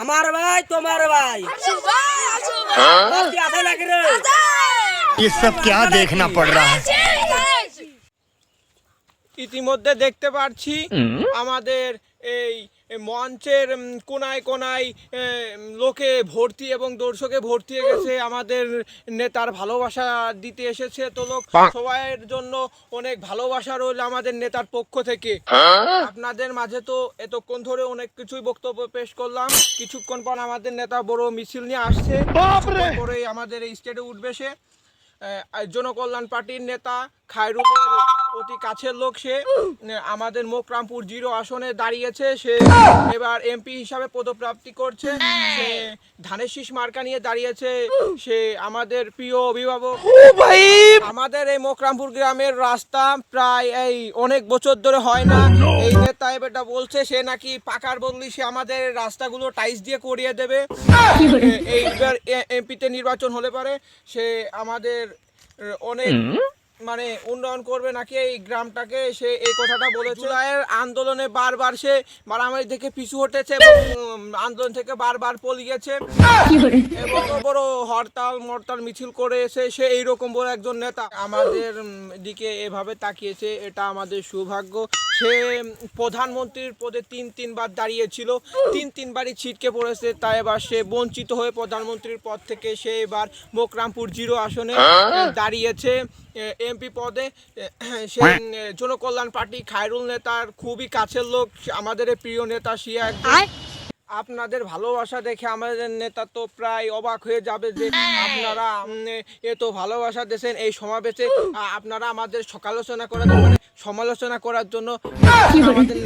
আমার ভাই তোমার ভাই ये सब क्या देखना पड़ रहा है। ইতিমধ্যে দেখতে পাচ্ছি আমাদের এই মঞ্চের কোনায় কোনায় লোকে ভর্তি এবং দর্শকে ভর্তি হয়ে গেছে। আমাদের নেতার ভালোবাসা দিতে এসেছে তো লোক, সবাইয়ের জন্য অনেক ভালোবাসা রইল আমাদের নেতার পক্ষ থেকে। আপনাদের মাঝে তো এতক্ষণ ধরে অনেক কিছুই বক্তব্য পেশ করলাম। কিছুক্ষণ পর আমাদের নেতা বড় মিছিল নিয়ে আসছে, পরে আমাদের এই স্টেজে উঠবে সে। জনকল্যাণ পার্টির নেতা খায়রুলের অতি কাছের লোক সে, আমাদের মোকরামপুর 0 আসনে দাঁড়িয়েছে। সে এবার এমপি হিসাবে পদপ্রাপ্তি করছে। সে ধানের শীষ মার্কা নিয়ে দাঁড়িয়েছে। সে আমাদের প্রিয় অভিভাবক। আমাদের এই মোকরামপুর গ্রামের রাস্তা প্রায় এই অনেক বছর ধরে হয় না। এই নেতা এবারটা বলছে সে নাকি পাকার বদলি সে আমাদের রাস্তাগুলো টাইলস দিয়ে করিয়ে দেবে। এইবার এমপিতে নির্বাচন হলে পারে সে আমাদের অনেক মানে উন্নয়ন করবে নাকি এই গ্রামটাকে, সে এই কথাটা বলেছে। জুলাইয়ের আন্দোলনে বারবার সে মারামারি থেকে পিছু হটেছে এবং আন্দোলন থেকে বারবার পলিয়েছে এবং বড় হরতাল মিছিল করে এসে সে এইরকম বড় একজন নেতা আমাদের দিকে এভাবে তাকিয়েছে। এটা আমাদের সৌভাগ্য। সে প্রধানমন্ত্রীর পদে তিনবার দাঁড়িয়েছিল, তিনবারই ছিটকে পড়েছে। তাই এবার সে বঞ্চিত হয়ে প্রধানমন্ত্রীর পদ থেকে সে এবার মোকরামপুর 0 আসনে দাঁড়িয়েছে এমপি পদে। সে জনকল্যাণ পার্টি খায়রুল নেতার খুবই কাছের লোক, আমাদের প্রিয় নেতা শিয়া। আপনাদের ভালোবাসা দেখে আমাদের নেতা তো প্রায় অবাক হয়ে যাবে যে আপনারা এত ভালোবাসা দিয়েছেন। এই সমাবেশে আপনারা আমাদের সমালোচনা করার জন্য আমাদের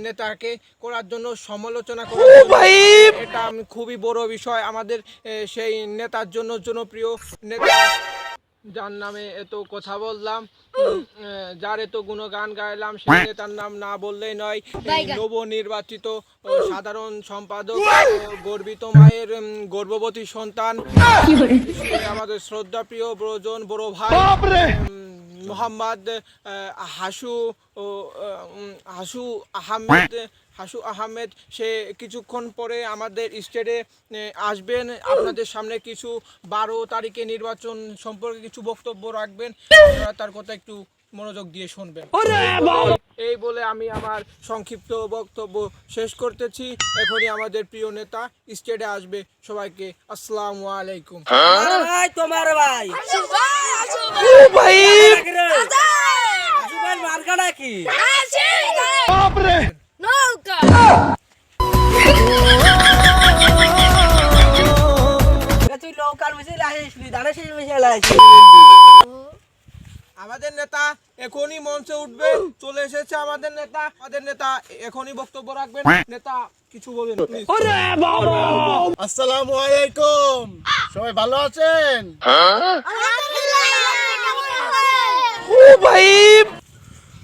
নেতাকে করার জন্য সমালোচনা করার জন্য এটা খুবই বড় বিষয়। আমাদের সেই নেতার জন্য জনপ্রিয় নেতা যার নামে এত কথা বললাম, যার এত গুণগান গাইলাম, সেই নেতার নাম না বললেই নয়। নবনির্বাচিত সাধারণ সম্পাদক, গর্বিত মায়ের গর্ভবতী সন্তান, আমাদের শ্রদ্ধাপ্রিয় বড় ভাই মোহাম্মদ হাসু আহমেদ। সে কিছুক্ষণ পরে আমাদের স্টেজে আসবেন, আপনাদের সামনে কিছু 12 তারিখে নির্বাচন সম্পর্কে কিছু বক্তব্য রাখবেন। আপনারা তার কথা একটু মনোযোগ দিয়ে শুনবেন। এই বলে আমি আমার সংক্ষিপ্ত বক্তব্য শেষ করতেছি। এখনই আমাদের প্রিয় নেতা স্টেজে আসবে। সবাইকে আসসালামু আলাইকুম। ভাই তোমার ভাই মার্কা নাকি তুই নৌকার মিছিল আসিস ধানের শীষ মিছিল আসিস। আমাদের নেতা এখনই মঞ্চে উঠবে, চলে এসেছে আমাদের নেতা এখনই বক্তব্য রাখবেন। নেতা কিছু বলেন প্লিজ। আসসালামু আলাইকুম, সবাই ভালো আছেন? ও ভাই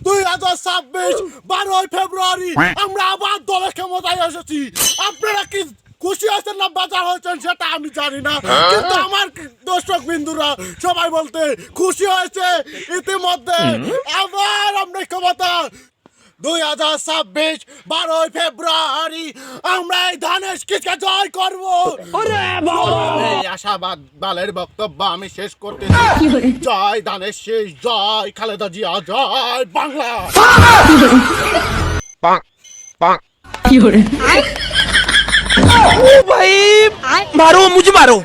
2026 12 ফেব্রুয়ারি আমরা আবার দলের ক্ষমতায় এসেছি। আপনারা কি খুশি হয়েছেন না বাজার হয়েছেন সেটা আমি জানি না, কিন্তু আমার দর্শক বিন্দুরা সবাই বলতে খুশি হয়েছে। ইতিমধ্যে আবার আমরা ক্ষমতা 2026 12 ফেব্রুয়ারি আমরা এই ধানের শীষকে জয় করবো। এই আশাবাদ বালের বক্তব্য আমি শেষ করতে জয় ধানের শীষ, জয় খালেদা জিয়া, জয় বাংলা। ओ भाई मारो मुझे मारो।